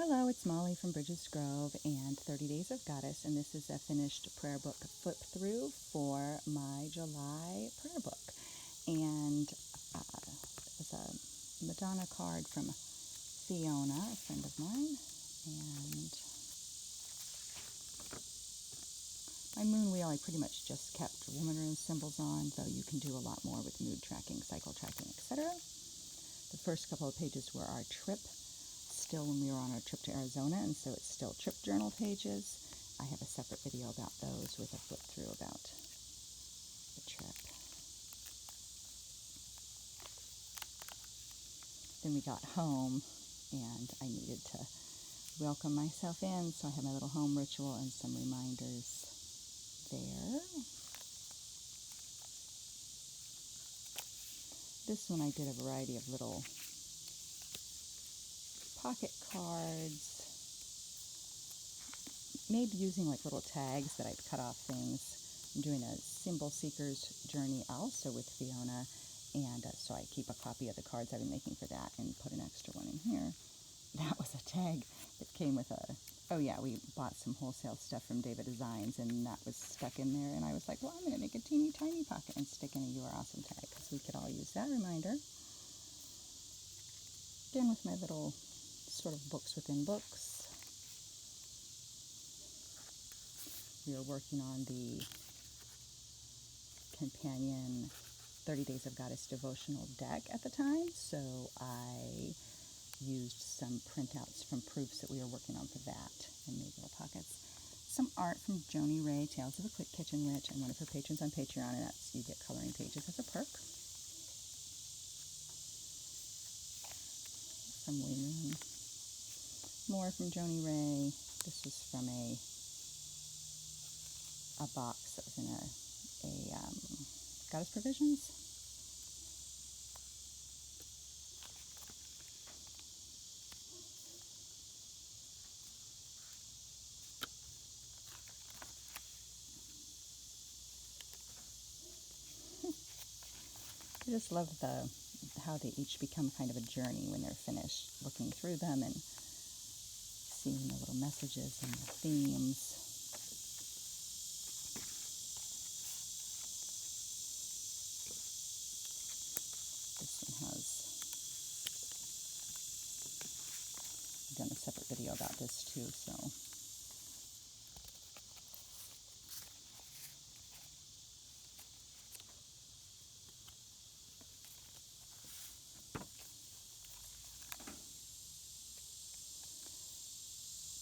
Hello, it's Molly from Bridges Grove and 30 Days of Goddess, and this is a finished prayer book flip through for my July prayer book. And it was a Madonna card from Fiona, a friend of mine, and my moon wheel I pretty much just kept woman rune symbols on, though you can do a lot more with mood tracking, cycle tracking, etc. The first couple of pages were our trip, still when we were on our trip to Arizona, and so it's still trip journal pages. I have a separate video about those with a flip through about the trip. Then we got home and I needed to welcome myself in, so I have my little home ritual and some reminders there. This one I did a variety of little pocket cards, made using like little tags that I'd cut off things. I'm doing a symbol seeker's journey also with Fiona, and so I keep a copy of the cards I've been making for that and put an extra one in here. That was a tag that came with oh yeah, we bought some wholesale stuff from David Designs, and that was stuck in there, and I was like, well, I'm going to make a teeny tiny pocket and stick in a You Are Awesome tag, because we could all use that reminder. Again with my little sort of books within books. We are working on the companion 30 Days of Goddess devotional deck at the time, so I used some printouts from proofs that we were working on for that and made little pockets. Some art from Joni Ray, Tales of a Quick Kitchen Witch. I'm one of her patrons on Patreon, and that's, you get coloring pages as a perk. From William. More from Joni Ray. This was from a box that was in a Goddess Provisions. I just love how they each become kind of a journey when they're finished, looking through them and seeing the little messages and the themes. This one has, I've done a separate video about this too, so.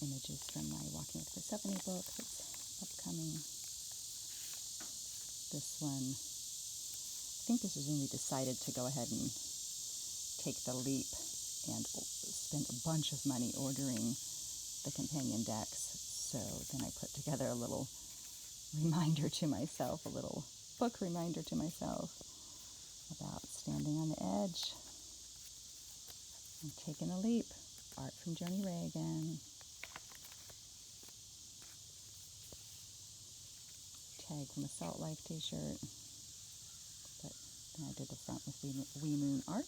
Images from my Walking with Persephone book that's upcoming. This one, I think this is when we decided to go ahead and take the leap and spend a bunch of money ordering the companion decks. So then I put together a little reminder to myself, a little book reminder to myself about standing on the edge and taking a leap. Art from Joni Ray again. Tag from a Salt Life t-shirt, but then I did the front with Wee Moon art.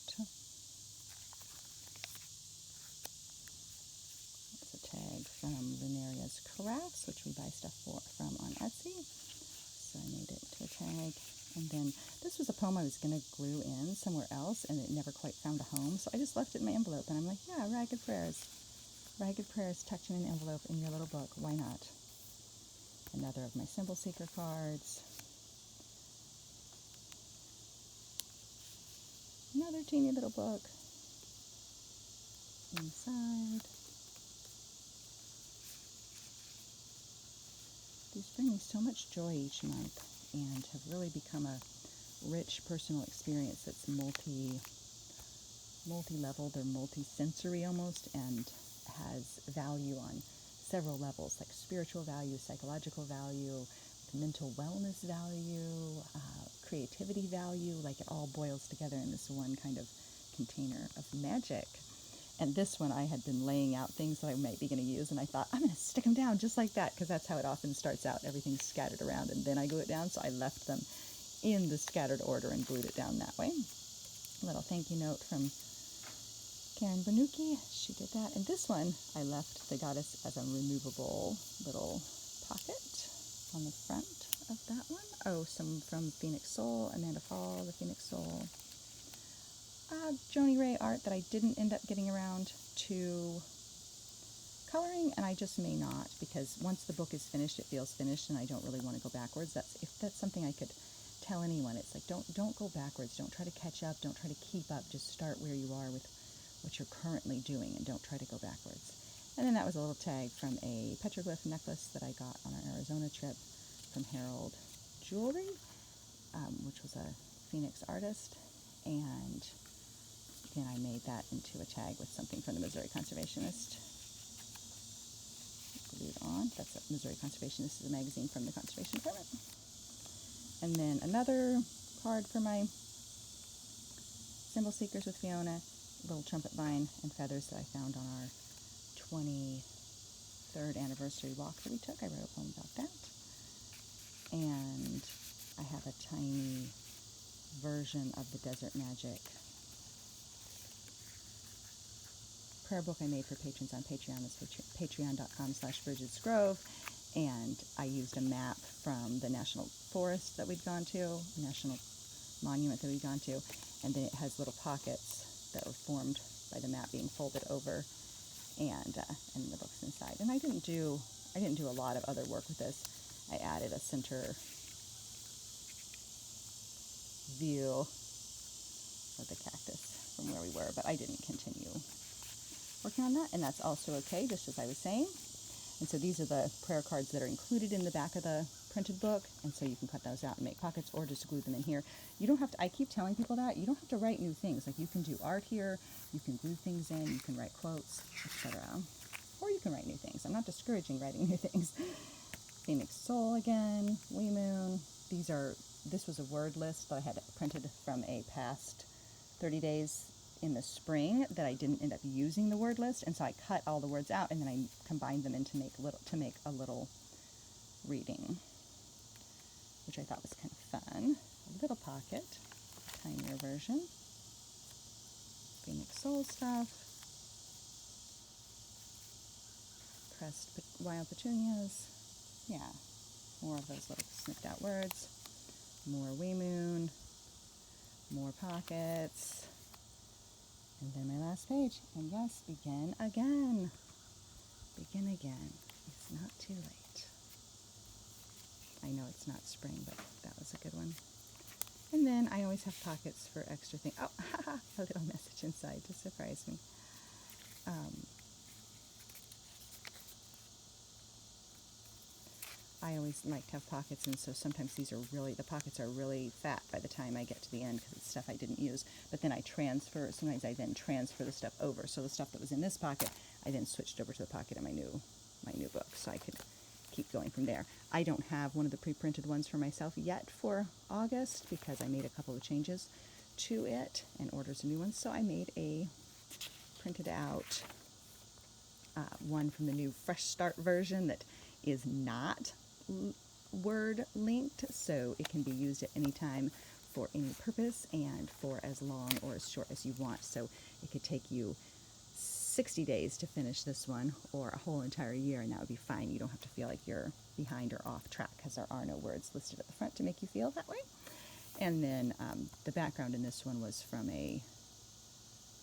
It's a tag from Lunaria's Crafts, which we buy stuff from on Etsy, so I made it to a tag. And then this was a poem I was going to glue in somewhere else, and it never quite found a home, so I just left it in my envelope, and I'm like, yeah, Ragged Prayers tucked in an envelope in your little book, why not? Another of my symbol seeker cards. Another teeny little book. Inside. These bring me so much joy each month and have really become a rich personal experience that's multi-level. They're multi-sensory almost, and has value on several levels, like spiritual value, psychological value, mental wellness value, creativity value, like it all boils together in this one kind of container of magic. And this one I had been laying out things that I might be going to use, and I thought, I'm going to stick them down just like that, because that's how it often starts out. Everything's scattered around, and then I glue it down, so I left them in the scattered order and glued it down that way. A little thank you note from Karen Banuki, she did that. And this one, I left the goddess as a removable little pocket on the front of that one. Oh, some from Phoenix Soul, Amanda Fall, the Phoenix Soul. Joni Ray art that I didn't end up getting around to coloring, and I just may not, because once the book is finished, it feels finished, and I don't really want to go backwards. If that's something I could tell anyone, it's like, don't go backwards. Don't try to catch up. Don't try to keep up. Just start where you are with what you're currently doing, and don't try to go backwards. And then that was a little tag from a petroglyph necklace that I got on our Arizona trip from Harold Jewelry, which was a Phoenix artist, and then I made that into a tag with something from the Missouri Conservationist. Glued on. That's a Missouri Conservationist. This is a magazine from the Conservation Department. And then another card for my Symbol Seekers with Fiona, little trumpet vine and feathers that I found on our 23rd anniversary walk that we took. I wrote a poem about that. And I have a tiny version of the Desert Magic prayer book I made for patrons on Patreon. It's patreon.com/Bridget'sGrove. And I used a map from the national forest that we'd gone to, national monument that we'd gone to, and then it has little pockets that were formed by the map being folded over, and the book's inside. And I didn't do a lot of other work with this. I added a center view of the cactus from where we were, but I didn't continue working on that, and that's also okay, just as I was saying. And so these are the prayer cards that are included in the back of the printed book, and so you can cut those out and make pockets or just glue them in here. You don't have to, I keep telling people that, you don't have to write new things. Like, you can do art here, you can glue things in, you can write quotes, etc. Or you can write new things. I'm not discouraging writing new things. Phoenix Soul again, Wee Moon. This was a word list that I had printed from a past 30 days in the spring that I didn't end up using the word list, and so I cut all the words out and then I combined them into make a little reading, which I thought was kind of fun. A little pocket, tinier version. Phoenix Soul stuff. Pressed wild petunias. Yeah, more of those little snipped out words. More Wee Moon. More pockets. And then my last page. And yes, begin again. Begin again. It's not too late. I know it's not spring, but that was a good one. And then I always have pockets for extra things. Oh, a little message inside to surprise me. I always like to have pockets, and so sometimes the pockets are really fat by the time I get to the end because it's stuff I didn't use. But then sometimes I then transfer the stuff over. So the stuff that was in this pocket, I then switched over to the pocket in my new book, so I could keep going from there. I don't have one of the pre-printed ones for myself yet for August because I made a couple of changes to it and ordered some new ones. So I made a printed out one from the new Fresh Start version that is not word linked, so it can be used at any time for any purpose and for as long or as short as you want. So it could take you 60 days to finish this one, or a whole entire year, and that would be fine. You don't have to feel like you're behind or off track because there are no words listed at the front to make you feel that way. And then the background in this one was from I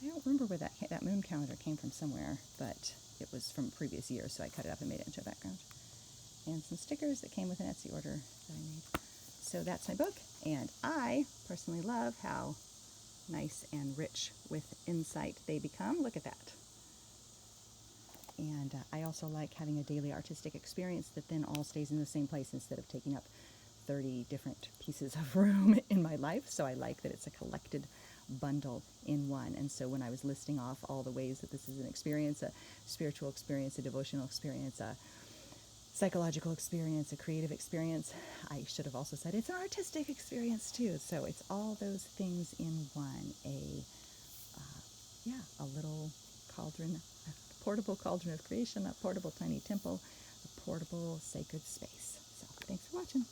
don't remember where that moon calendar came from, somewhere, but it was from a previous year, so I cut it up and made it into a background. And some stickers that came with an Etsy order that I made. So that's my book, and I personally love how nice and rich with insight they become. Look at that. And I also like having a daily artistic experience that then all stays in the same place instead of taking up 30 different pieces of room in my life. So I like that it's a collected bundle in one. And so when I was listing off all the ways that this is an experience, a spiritual experience, a devotional experience, a psychological experience, a creative experience, I should have also said it's an artistic experience too. So it's all those things in one. A little cauldron, a portable cauldron of creation, a portable tiny temple, a portable sacred space. So thanks for watching.